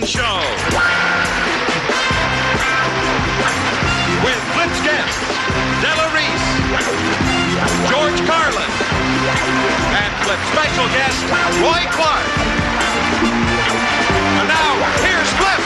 Show with Flip's guests Della Reese, George Carlin, and Flip's special guest Roy Clark. And now here's Flip.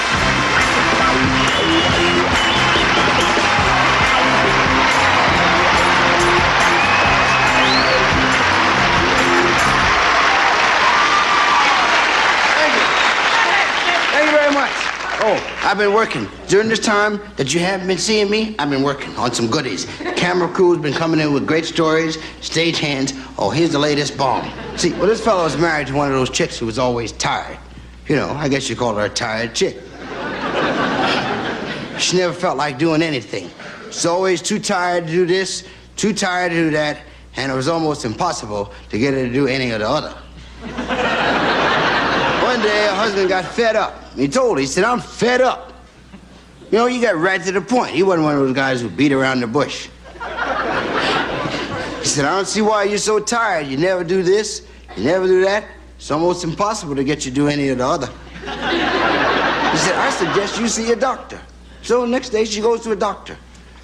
Oh, I've been working. During this time that you haven't been seeing me, I've been working on some goodies. Camera crew's been coming in with great stories, stage hands. Oh, here's the latest bomb. See, well, this fellow was married to one of those chicks who was always tired. You know, I guess you call her a tired chick. She never felt like doing anything. She's always too tired to do this, too tired to do that, and it was almost impossible to get her to do any of the other. One day, her husband got fed up. He told her, he said, I'm fed up. You know, you got right to the point. He wasn't one of those guys who beat around the bush. He said, I don't see why you're so tired. You never do this, you never do that. It's almost impossible to get you to do any of the other. He said, I suggest you see a doctor. So the next day, she goes to a doctor.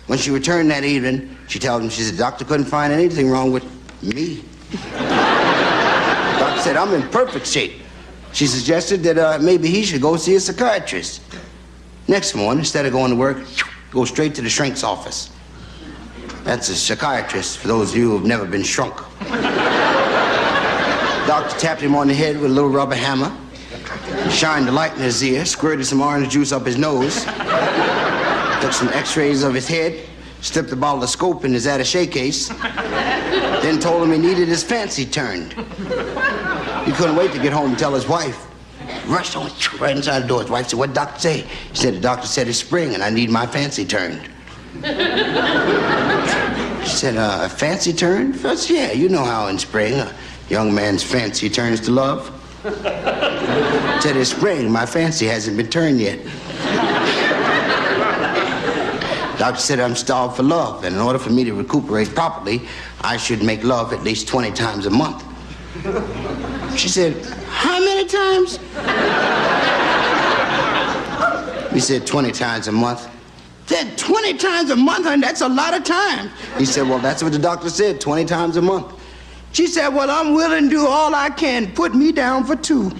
When she returned that evening, she told him, she said, the doctor couldn't find anything wrong with me. The doctor said, I'm in perfect shape. She suggested that maybe he should go see a psychiatrist. Next morning, instead of going to work, go straight to the shrink's office. That's a psychiatrist, for those of you who have never been shrunk. Doctor tapped him on the head with a little rubber hammer, shined the light in his ear, squirted some orange juice up his nose, took some x-rays of his head, slipped a bottle of scope in his attaché case, then told him he needed his fancy turned. He couldn't wait to get home and tell his wife. Rushed on right inside the door. His wife said, what'd the doctor say? He said, the doctor said it's spring and I need my fancy turned. She said, a fancy turn? First, yeah, you know how in spring a young man's fancy turns to love. Said it's spring, my fancy hasn't been turned yet. Doctor said I'm starved for love, and in order for me to recuperate properly, I should make love at least 20 times a month. She said, how many times? He said, 20 times a month. Said, 20 times a month, honey, that's a lot of time. He said, well, that's what the doctor said, 20 times a month. She said, well, I'm willing to do all I can. Put me down for 2.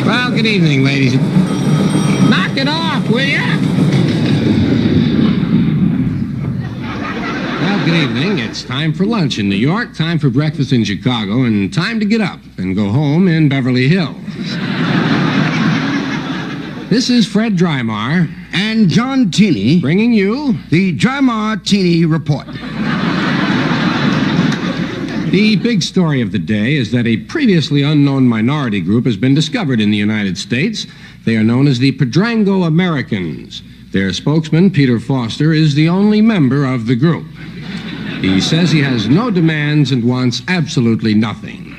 Well, good evening, ladies. Knock it off, will ya? Well, good evening. It's time for lunch in New York, time for breakfast in Chicago, and time to get up and go home in Beverly Hills. This is Fred Drymar and John Tini bringing you the Drymar-Tini Report. The big story of the day is that a previously unknown minority group has been discovered in the United States. They are known as the Pedrango Americans. Their spokesman, Peter Foster, is the only member of the group. He says he has no demands and wants absolutely nothing.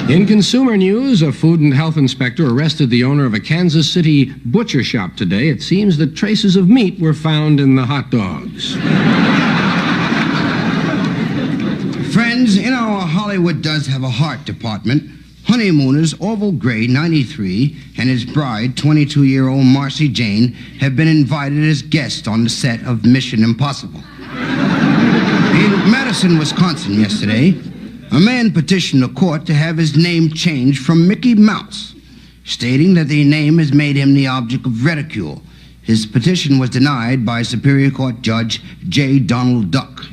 In consumer news, a food and health inspector arrested the owner of a Kansas City butcher shop today. It seems that traces of meat were found in the hot dogs. Friends, you know, Hollywood does have a heart department. Honeymooners Orville Gray, 93, and his bride, 22-year-old Marcy Jane, have been invited as guests on the set of Mission Impossible. In Madison, Wisconsin yesterday, a man petitioned the court to have his name changed from Mickey Mouse, stating that the name has made him the object of ridicule. His petition was denied by Superior Court Judge J. Donald Duck.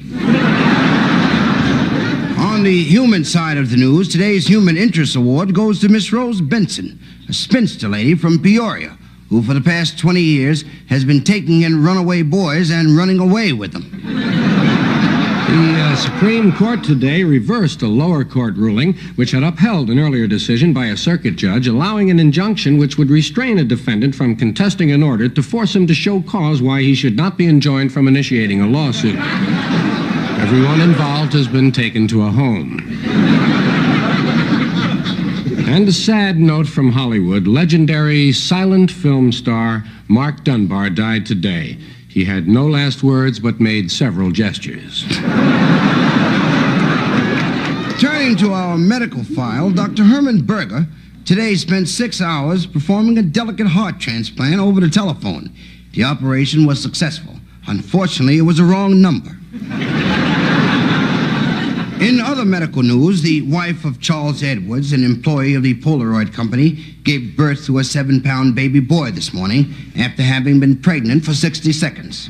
On the human side of the news, today's Human Interest Award goes to Miss Rose Benson, a spinster lady from Peoria, who for the past 20 years has been taking in runaway boys and running away with them. The Supreme Court today reversed a lower court ruling which had upheld an earlier decision by a circuit judge allowing an injunction which would restrain a defendant from contesting an order to force him to show cause why he should not be enjoined from initiating a lawsuit. Everyone involved has been taken to a home. And a sad note from Hollywood. Legendary silent film star Mark Dunbar died today. He had no last words but made several gestures. Turning to our medical file, Dr. Herman Berger today spent 6 hours performing a delicate heart transplant over the telephone. The operation was successful. Unfortunately, it was a wrong number. In other medical news, the wife of Charles Edwards, an employee of the Polaroid Company, gave birth to a 7-pound baby boy this morning after having been pregnant for 60 seconds.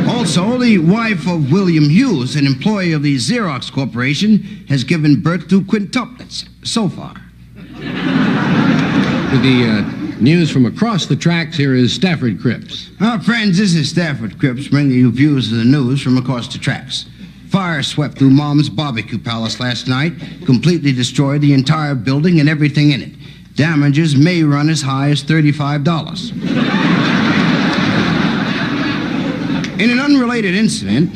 Also, the wife of William Hughes, an employee of the Xerox Corporation, has given birth to quintuplets so far. With the news from across the tracks, here is Stafford Cripps. Friends, this is Stafford Cripps bringing you views of the news from across the tracks. Fire swept through Mom's barbecue palace last night, completely destroyed the entire building and everything in it. Damages may run as high as $35. In an unrelated incident,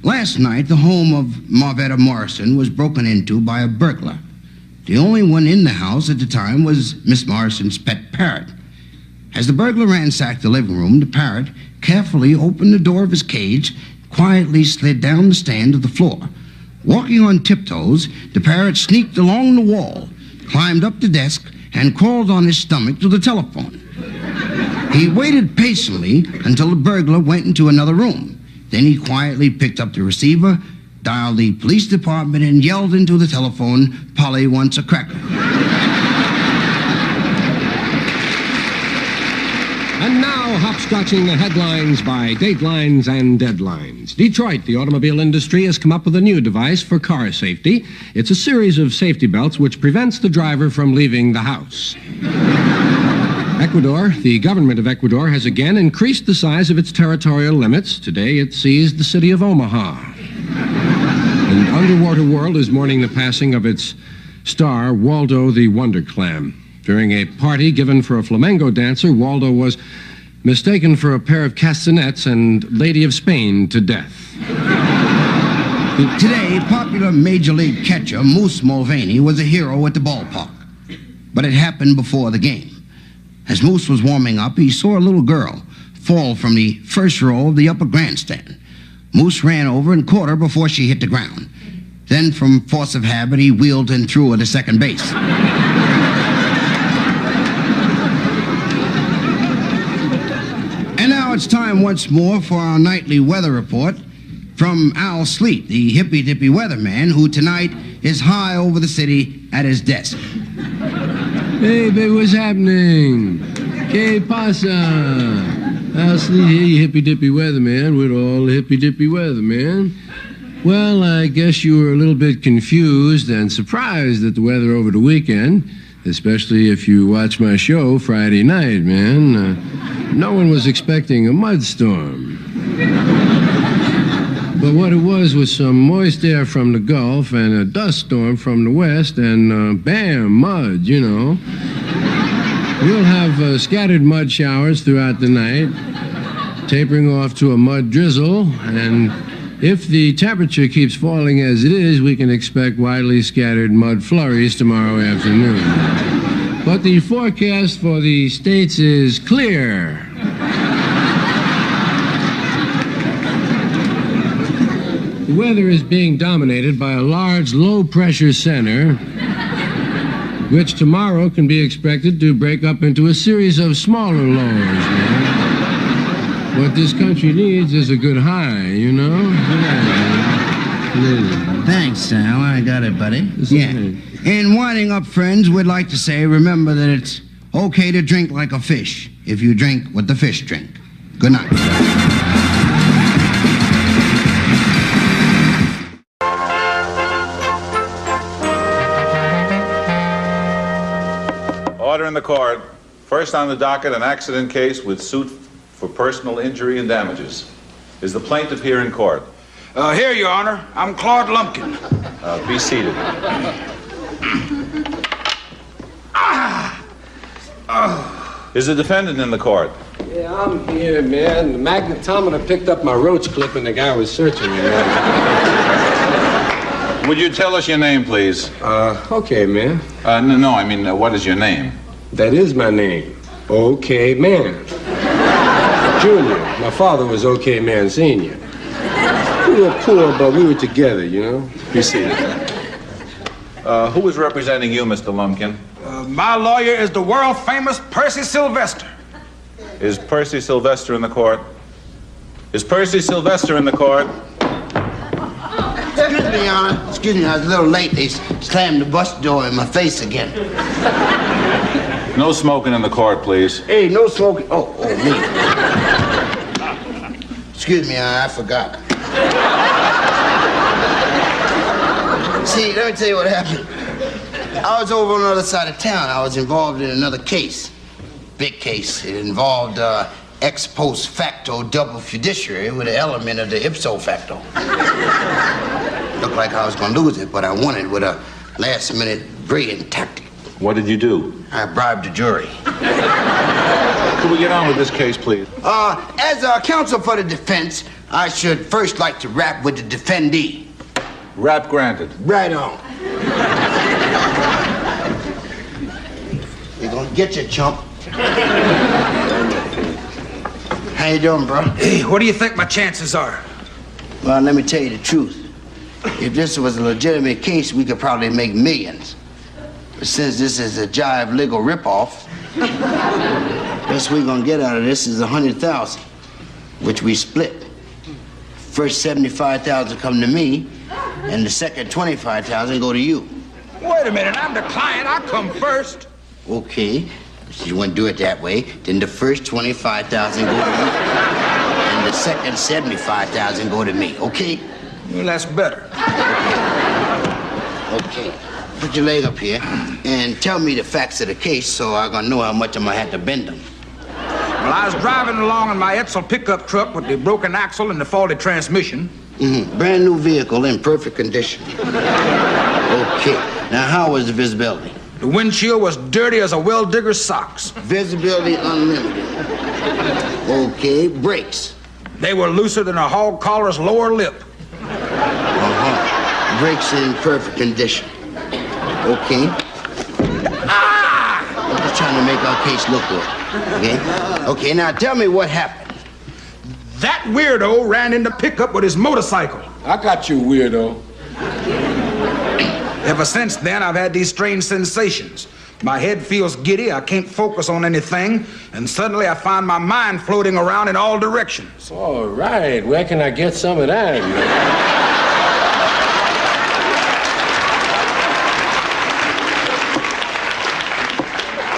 last night the home of Marvetta Morrison was broken into by a burglar. The only one in the house at the time was Miss Morrison's pet parrot. As the burglar ransacked the living room, the parrot carefully opened the door of his cage, quietly slid down the stand to the floor. Walking on tiptoes, the parrot sneaked along the wall, climbed up the desk, and crawled on his stomach to the telephone. He waited patiently until the burglar went into another room. Then he quietly picked up the receiver, dialed the police department, and yelled into the telephone, "Polly wants a cracker." And now, hopscotching the headlines by datelines and deadlines. Detroit, the automobile industry, has come up with a new device for car safety. It's a series of safety belts which prevents the driver from leaving the house. Ecuador, the government of Ecuador, has again increased the size of its territorial limits. Today, it seized the city of Omaha. The underwater world is mourning the passing of its star, Waldo the Wonder Clam. During a party given for a flamenco dancer, Waldo was mistaken for a pair of castanets and Lady of Spain to death. Today, popular Major League catcher Moose Mulvaney was a hero at the ballpark. But it happened before the game. As Moose was warming up, he saw a little girl fall from the first row of the upper grandstand. Moose ran over and caught her before she hit the ground. Then, from force of habit, he wheeled and threw her to second base. And now it's time once more for our nightly weather report from Al Sleet, the hippy-dippy weatherman, who tonight is high over the city at his desk. Hey, baby, what's happening? ¿Qué pasa? I'll sleep here, you hippy-dippy weatherman with all the hippy-dippy weatherman. Well, I guess you were a little bit confused and surprised at the weather over the weekend, especially if you watch my show Friday night, man. No one was expecting a mudstorm. But what it was some moist air from the Gulf and a dust storm from the west and, bam, mud, you know. We'll have scattered mud showers throughout the night, tapering off to a mud drizzle, and if the temperature keeps falling as it is, we can expect widely scattered mud flurries tomorrow afternoon. But the forecast for the states is clear. The weather is being dominated by a large low-pressure center, which tomorrow can be expected to break up into a series of smaller lows, man. What this country needs is a good high, you know? Yeah. Thanks, Sal. I got it, buddy. Yeah. In winding up, friends, we'd like to say, remember that it's okay to drink like a fish if you drink what the fish drink. Good night. Order in the court. First on the docket, an accident case with suit for personal injury and damages. Is the plaintiff here in court? Here, Your Honor. I'm Claude Lumpkin. Be seated. Is the defendant in the court? Yeah, I'm here, man. The magnetometer picked up my roach clip and the guy was searching me, man. Would you tell us your name, please? Okay, man. No, I mean, what is your name? That is my name. Okay, man. Junior. My father was Okay Man Senior. We were poor, but we were together, you know? You see that. Who is representing you, Mr. Lumpkin? My lawyer is the world-famous Percy Sylvester. Is Percy Sylvester in the court? Is Percy Sylvester in the court? Excuse me, Your Honor. Excuse me, I was a little late. They slammed the bus door in my face again. No smoking in the court, please. Hey, no smoking. Oh, me. Excuse me, I forgot. See, let me tell you what happened. I was over on the other side of town. I was involved in another case. Big case. It involved ex post facto double fiduciary with an element of the ipso facto. Looked like I was going to lose it, but I won it with a last-minute brilliant tactic. What did you do? I bribed the jury. Could we get on with this case, please? As counsel for the defense, I should first like to rap with the defendee. Rap granted. Right on. We're gonna get you, chump. How you doing, bro? Hey, what do you think my chances are? Well, let me tell you the truth. If this was a legitimate case, we could probably make millions. But since this is a jive legal ripoff, best we gonna get out of this is 100,000, which we split. First 75,000 come to me, and the second 25,000 go to you. Wait a minute, I'm the client. I come first. Okay, if you want to do it that way, then the first 25,000 go to you, and the second 75,000 go to me. Okay? Well, that's better. Okay. Put your leg up here and tell me the facts of the case so I'm gonna know how much I'm gonna have to bend them. Well, I was driving along in my Edsel pickup truck with the broken axle and the faulty transmission. Brand new vehicle in perfect condition. Okay. Now, how was the visibility? The windshield was dirty as a well digger's socks. Visibility unlimited. Okay. Brakes. They were looser than a hog collar's lower lip. Brakes in perfect condition. Okay. I'm just trying to make our case look good. Okay? Okay, now tell me what happened. That weirdo ran into pickup with his motorcycle. I got you, weirdo. Ever since then, I've had these strange sensations. My head feels giddy, I can't focus on anything, and suddenly I find my mind floating around in all directions. All right, where can I get some of that?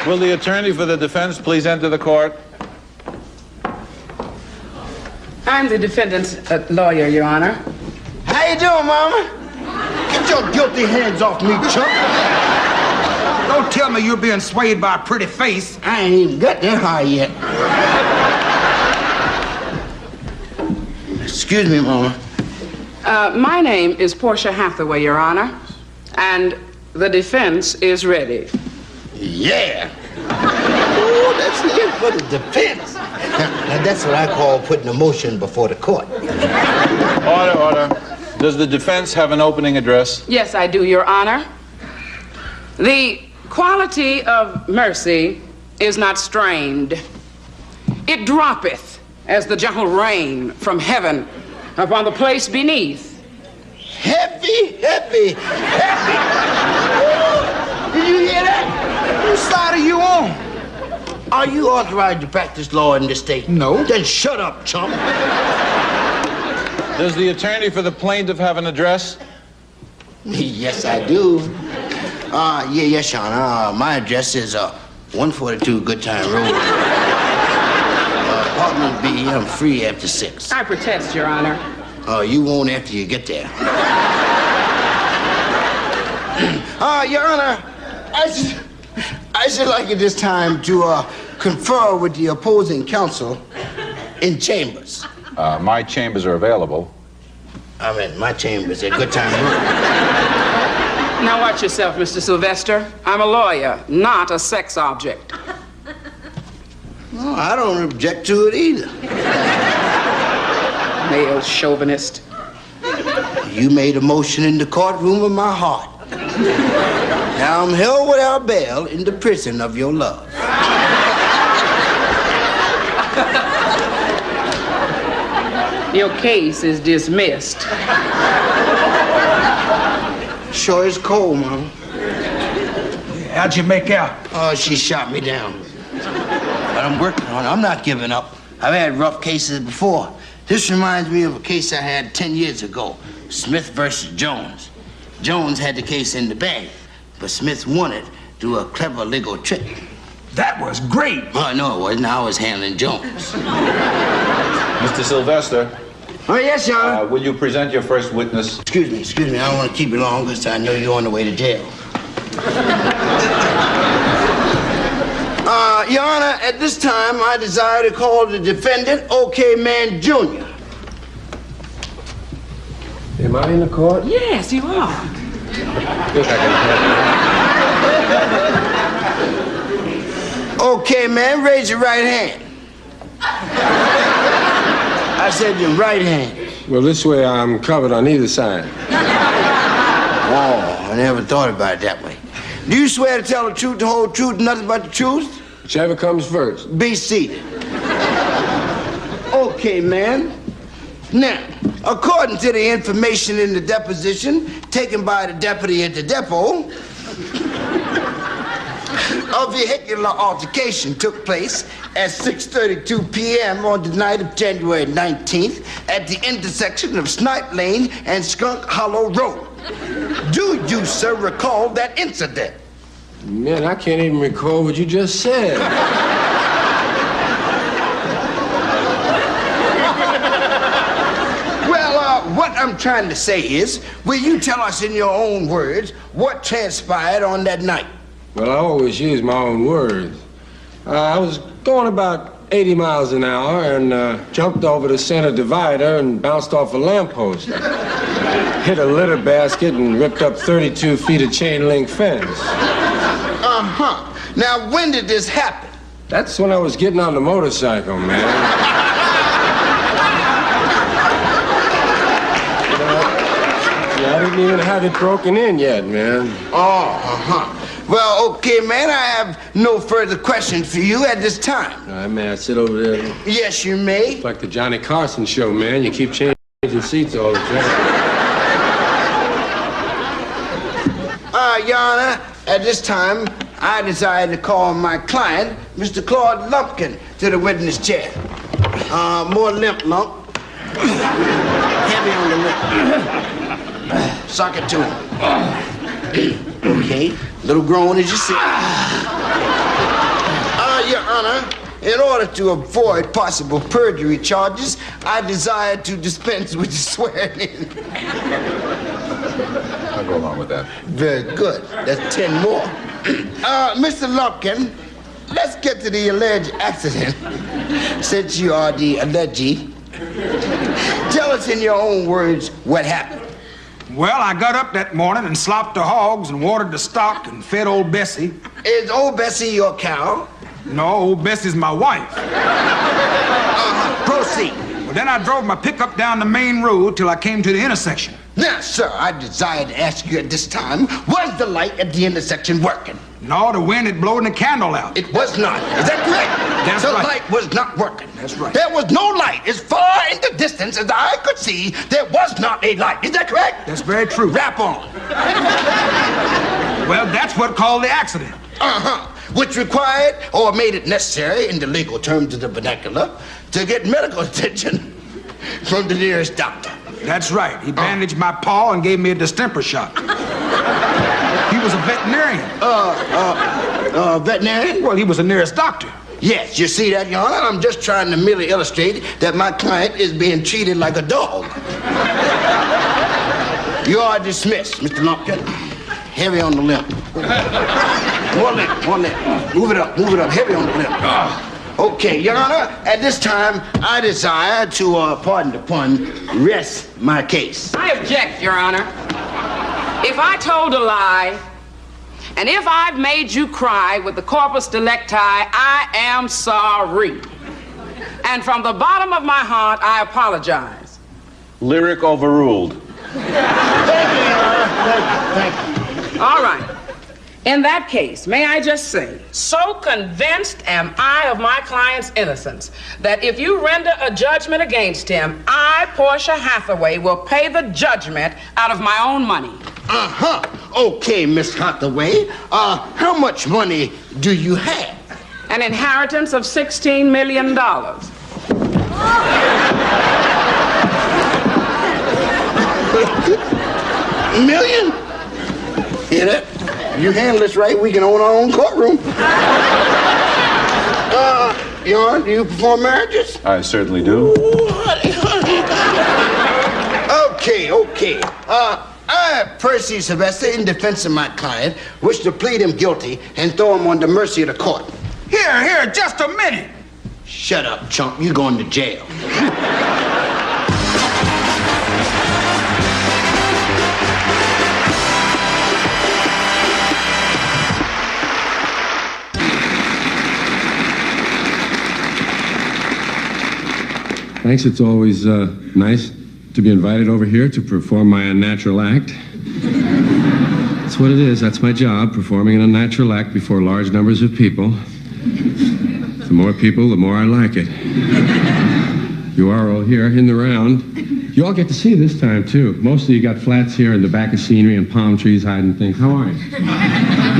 Will the attorney for the defense please enter the court? I'm the defendant's lawyer, Your Honor. How you doing, Mama? Get your guilty hands off me, chump. Don't tell me you're being swayed by a pretty face. I ain't even got that high yet. Excuse me, Mama. My name is Portia Hathaway, Your Honor, and the defense is ready. Yeah. Oh, that's it for the defense. Now, that's what I call putting a motion before the court. Order, order. Does the defense have an opening address? Yes, I do, Your Honor. The quality of mercy is not strained. It droppeth as the gentle rain from heaven upon the place beneath. Heavy, heavy, heavy. Oh, did you hear that? Whose side are you on? Are you authorized to practice law in this state? No. Then shut up, chump. Does the attorney for the plaintiff have an address? Yes, I do. Yes, Your Honor. My address is 142 Good Time Road. Apartment B. I'm free after 6. I protest, Your Honor. You won't after you get there. Your Honor, I should like at this time to confer with the opposing counsel in chambers. My chambers are available. I mean, my chambers at Good Time Road. Now watch yourself, Mr. Sylvester. I'm a lawyer, not a sex object. No, I don't object to it either. Male chauvinist. You made a motion in the courtroom of my heart. Now I'm held without bail in the prison of your love. Your case is dismissed. Sure is cold, Mama. How'd you make out? Oh, she shot me down. But I'm working on it. I'm not giving up. I've had rough cases before. This reminds me of a case I had 10 years ago. Smith versus Jones. Jones had the case in the bag, but Smith won it through a clever legal trick. That was great. Oh, no, it wasn't. I was handling Jones. Mr. Sylvester, Oh, yes, Your Honor. will you present your first witness? Excuse me. I don't want to keep you long because I know you're on the way to jail. Your Honor, at this time, I desire to call the defendant, OK Man Jr. Am I in the court? Yes, you are. Yes, I can. OK Man, raise your right hand. I said your right hand. Well, this way I'm covered on either side. Oh, I never thought about it that way. Do you swear to tell the truth, the whole truth, and nothing but the truth? Whichever comes first. Be seated. Okay, man. Now, according to the information in the deposition taken by the deputy at the depot, a vehicular altercation took place at 6:32 p.m. on the night of January 19th at the intersection of Snipe Lane and Skunk Hollow Road. Do you, sir, recall that incident? Man, I can't even recall what you just said. Well, what I'm trying to say is, will you tell us in your own words what transpired on that night? Well, I always use my own words. I was going about 80 miles an hour and jumped over the center divider and bounced off a lamppost. Hit a litter basket and ripped up 32 feet of chain link fence. Uh-huh. Now, when did this happen? That's when I was getting on the motorcycle, man. I didn't even have it broken in yet, man. Oh, uh-huh. Well, okay, man, I have no further questions for you at this time. All right, man, sit over there. Yes, you may. It's like the Johnny Carson show, man. You keep changing seats all the time. Your Honor, at this time, I decided to call my client, Mr. Claude Lumpkin, to the witness chair. More limp, Lump. Heavy on the limp. Sock it to him. Okay, little grown as you see. Your Honor, in order to avoid possible perjury charges, I desire to dispense with the swearing in. I'll go along with that. Very good. That's 10 more. Mr. Lumpkin, let's get to the alleged accident. Since you are the allegee, tell us in your own words what happened. Well, I got up that morning and slopped the hogs and watered the stock and fed old Bessie. Is old Bessie your cow? No, old Bessie's my wife. Proceed. Well, then I drove my pickup down the main road till I came to the intersection. Now, sir, I desire to ask you at this time, was the light at the intersection working? No, the wind had blown the candle out. It was not. Is that correct? That's the right. light was not working. That's right. There was no light. As far in the distance as I could see, there was not a light. Is that correct? That's very true. Rap on. Well, that's what caused the accident. Uh-huh. Which required or made it necessary, in the legal terms of the vernacular, to get medical attention from the nearest doctor. That's right. He bandaged my paw and gave me a distemper shot. He was a veterinarian. Veterinarian? Well, he was the nearest doctor. Yes, you see that, Your Honor? I'm just trying to merely illustrate that my client is being treated like a dog. You are dismissed, Mr. Lumpkin. Heavy on the limp. One limp. Move it up, heavy on the limp. Okay, Your Honor, at this time, I desire to, pardon the pun, rest my case. I object, Your Honor. If I told a lie, and if I've made you cry with the corpus delicti, I am sorry. And from the bottom of my heart, I apologize. Lyric overruled. Thank you, Your Honor. Thank you. All right. In that case, may I just say, so convinced am I of my client's innocence that if you render a judgment against him, I, Portia Hathaway, will pay the judgment out of my own money. Uh-huh. Okay, Miss Hathaway. How much money do you have? An inheritance of $16 million. Million? Hear that? You handle this right, we can own our own courtroom. Your Honor, do you perform marriages? I certainly do. Ooh, honey. Okay. I, Percy Sylvester, in defense of my client, wish to plead him guilty and throw him on the mercy of the court. Here, just a minute. Shut up, chump. You're going to jail. Thanks. It's always nice to be invited over here to perform my unnatural act. That's what it is. That's my job, performing an unnatural act before large numbers of people. The more people, the more I like it. You are all here in the round. You all get to see this time, too. Most of you got flats here in the back of scenery and palm trees hiding things. How are you?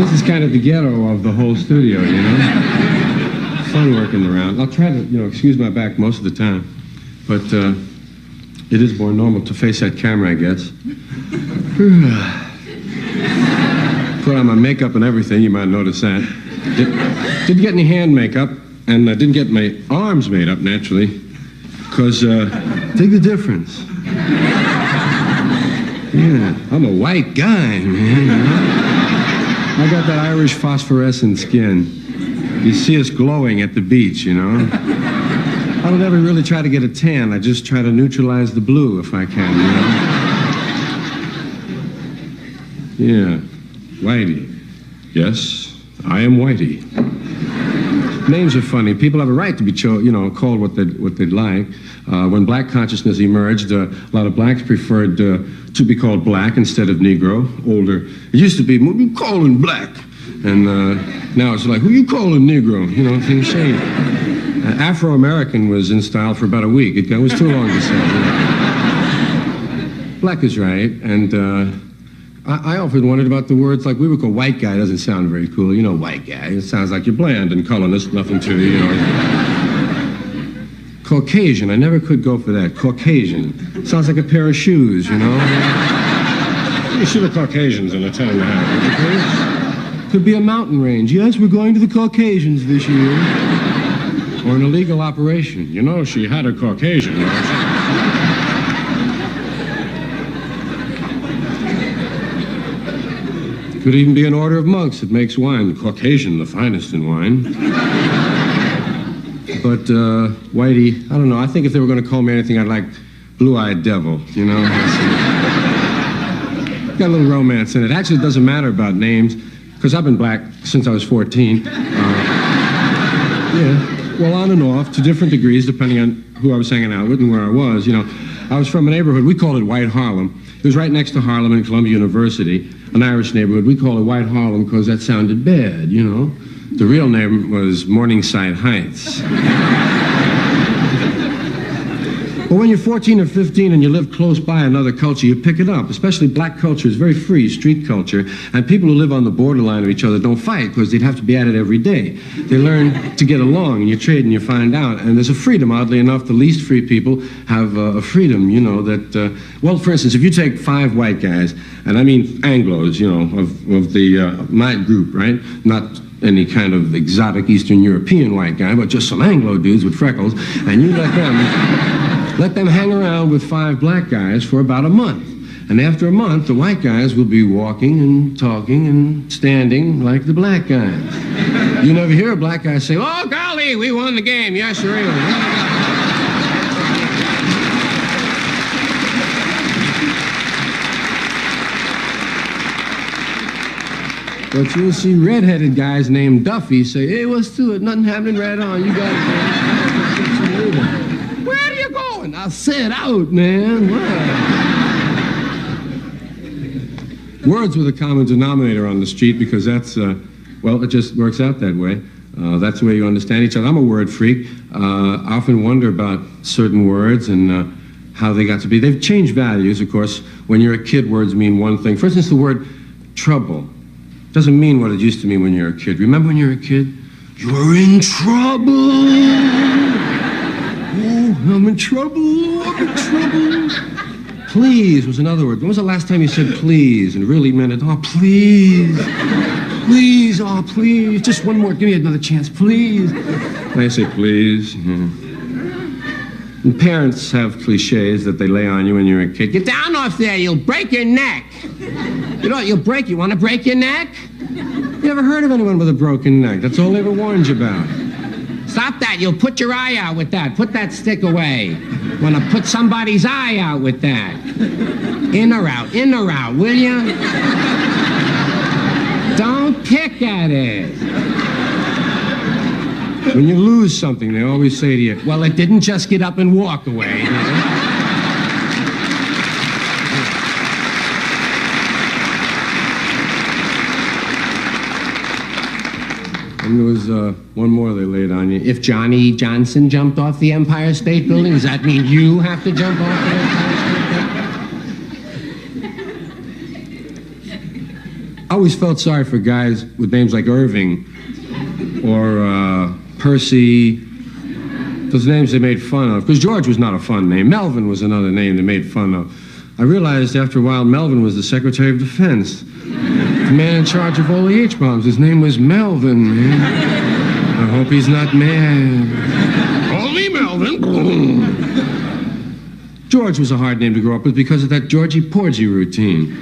This is kind of the ghetto of the whole studio, you know? Fun working around. I'll try to, excuse my back most of the time. But it is more normal to face that camera, I guess. Put on my makeup and everything, you might notice that. Didn't get any hand makeup, and I didn't get my arms made up, naturally, because, dig the difference. Yeah, I'm a white guy, man. You know? I got that Irish phosphorescent skin. You see us glowing at the beach, you know? I don't ever really try to get a tan. I just try to neutralize the blue if I can, you know? Yeah, Whitey. Yes, I am Whitey. Names are funny. People have a right to be called what they'd like. When black consciousness emerged, a lot of blacks preferred to be called black instead of Negro. Older. It used to be, who you calling black? And now it's like, who you calling Negro? You know, things change. Afro-American was in style for about a week. It was too long to say. Black is right, and I often wondered about the words, like we would call white guy doesn't sound very cool. You know, white guy. It sounds like you're bland and colorless, nothing to you, you know. Caucasian, I never could go for that. Caucasian. Sounds like a pair of shoes, you know. You see the Caucasians in a town and a half, would you please? Could be a mountain range. Yes, we're going to the Caucasians this year. Or an illegal operation. You know, she had a Caucasian. Could even be an order of monks that makes wine. Caucasian, the finest in wine. But, Whitey, I don't know. I think if they were going to call me anything, I'd like Blue-Eyed Devil, you know? Got a little romance in it. Actually, it doesn't matter about names, because I've been black since I was 14. Yeah. Well, on and off, to different degrees, depending on who I was hanging out with and where I was. You know, I was from a neighborhood, we called it White Harlem. It was right next to Harlem and Columbia University, an Irish neighborhood. We call it White Harlem because that sounded bad, you know. The real name was Morningside Heights. But when you're 14 or 15 and you live close by another culture, you pick it up. Especially black culture is very free, street culture. And people who live on the borderline of each other don't fight because they'd have to be at it every day. They learn to get along, and you trade and you find out. And there's a freedom, oddly enough. The least free people have a freedom, you know, that, well, for instance, if you take 5 white guys, and I mean Anglos, you know, of the, my group, right? Not any kind of exotic Eastern European white guy, but just some Anglo dudes with freckles, and you let them hang around with 5 black guys for about a month. And after a month, the white guys will be walking and talking and standing like the black guys. You never hear a black guy say, "Oh, golly, we won the game. Yes, really." But you'll see redheaded guys named Duffy say, "Hey, what's to it? Nothing happening right on. You got it, man. Where are you going?" I said out, man. What? words with a common denominator on the street because that's, well, it just works out that way. That's the way you understand each other. I'm a word freak. I often wonder about certain words and how they got to be. They've changed values, of course. When you're a kid, words mean one thing. For instance, the word trouble doesn't mean what it used to mean when you're a kid. Remember when you were a kid? You're in trouble. Oh, I'm in trouble. I'm in trouble. Please was another word. When was the last time you said please and really meant it? Oh, please. Please, oh, please. Just one more. Give me another chance, please. I say please. And parents have cliches that they lay on you when you're a kid. Get down off there. You'll break your neck. You know what? You'll break. You want to break your neck? You never heard of anyone with a broken neck. That's all they ever warned you about. Stop that. You'll put your eye out with that. Put that stick away. Want to put somebody's eye out with that. In or out, will you? Don't pick at it. When you lose something, they always say to you, well, it didn't just get up and walk away. You know? And there was one more they laid on you. If Johnny Johnson jumped off the Empire State Building, does that mean you have to jump off the Empire State Building? I always felt sorry for guys with names like Irving or Percy. Those names they made fun of. Because George was not a fun name. Melvin was another name they made fun of. I realized after a while Melvin was the Secretary of Defense. The man in charge of all the H-bombs. His name was Melvin, man. I hope he's not mad. Call me Melvin. George was a hard name to grow up with because of that Georgie-Porgy routine.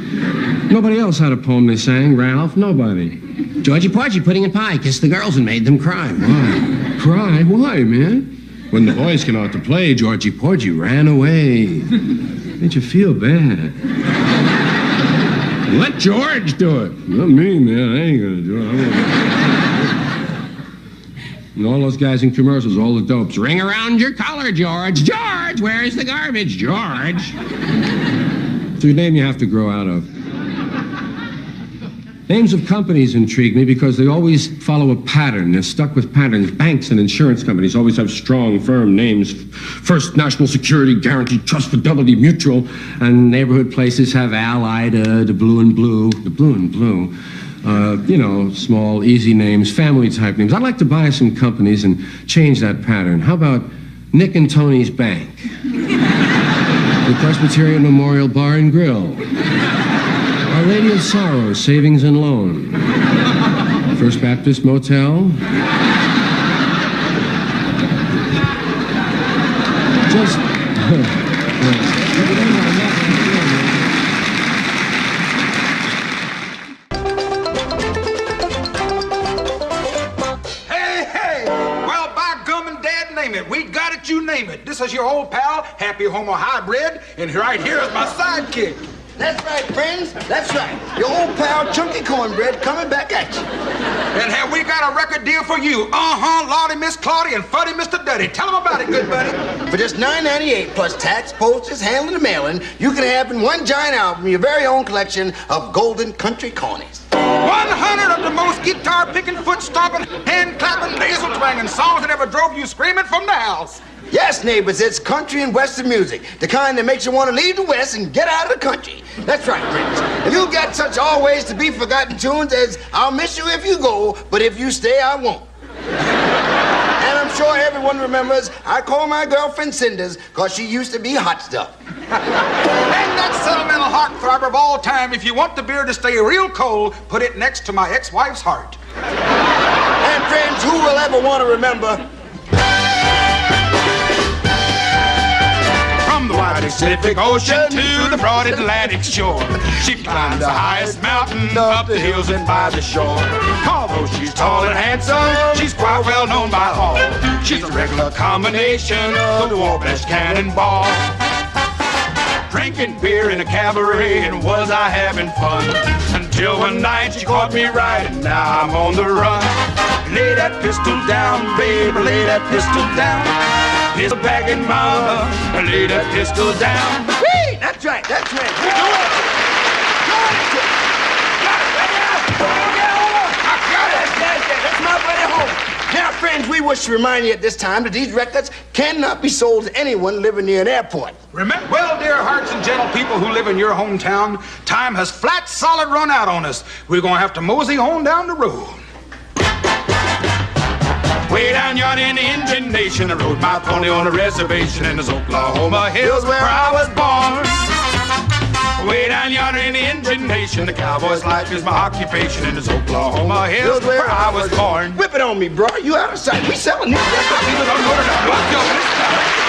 Nobody else had a poem they sang. Ralph, nobody. Georgie-Porgy, pudding and pie, kissed the girls and made them cry. Why? Cry? Why, man? When the boys came out to play, Georgie-Porgy ran away. Made you feel bad. Let George do it. Not me, man. I ain't gonna do it. And all those guys in commercials, all the dopes. Ring around your collar, George. George, where's the garbage, George? It's your name you have to grow out of. Names of companies intrigue me because they always follow a pattern. They're stuck with patterns. Banks and insurance companies always have strong, firm names. First National Security, Guaranteed Trust, Fidelity, Mutual. And neighborhood places have Allied, the Blue and Blue. The Blue and Blue. You know, small, easy names, family-type names. I'd like to buy some companies and change that pattern. How about Nick and Tony's Bank? The Presbyterian Memorial Bar and Grill. Our Lady of Sorrow, Savings and Loan. First Baptist Motel. Just... Hey! Well, by gum and dad, name it. We got it, you name it. This is your old pal, Happy Homo Hybrid, and right here is my sidekick. That's right, friends. That's right. Your old pal, Chunky Cornbread, coming back at you. And have we got a record deal for you? Lordy Miss Claudia and Fuddy Mr. Duddy. Tell them about it, good buddy. For just $9.98 plus tax, postage, handling, and mailing, you can have in one giant album your very own collection of golden country cornies. 100 of the most guitar-picking, foot-stomping, hand-clapping, nasal-twanging songs that ever drove you screaming from the house. Yes, neighbors, it's country and western music. The kind that makes you want to leave the West and get out of the country. That's right, friends. If you got such always to be forgotten tunes as I'll miss you if you go, but if you stay, I won't. And I'm sure everyone remembers I call my girlfriend Cinders because she used to be hot stuff. And that sentimental heartthrobber of all time, if you want the beer to stay real cold, put it next to my ex-wife's heart. And friends, who will ever want to remember... From the wide Pacific Ocean to the broad Atlantic shore, she climbs the highest mountain up the hills and by the shore. Although she's tall and handsome, she's quite well known by all. She's a regular combination of the war-best cannonball. Drinking beer in a cabaret, and was I having fun? Until one night she caught me right, and now I'm on the run. Lay that pistol down, baby, lay that pistol down. Pistol bagging mama, lay that pistol down. Whee! That's right, that's right. You do it. wish to remind you at this time that these records cannot be sold to anyone living near an airport. Remember, well, dear hearts and gentle people who live in your hometown, time has flat solid run out on us. We're going to have to mosey on down the road. Way down yonder in the Indian Nation, I rode my pony on a reservation in those Oklahoma hills where I was born. Way down yonder in the Indian Nation, the cowboy's life is my occupation in those Oklahoma hills where I was born. Whip it on me, bro. You out of sight. We selling these records. People don't know it.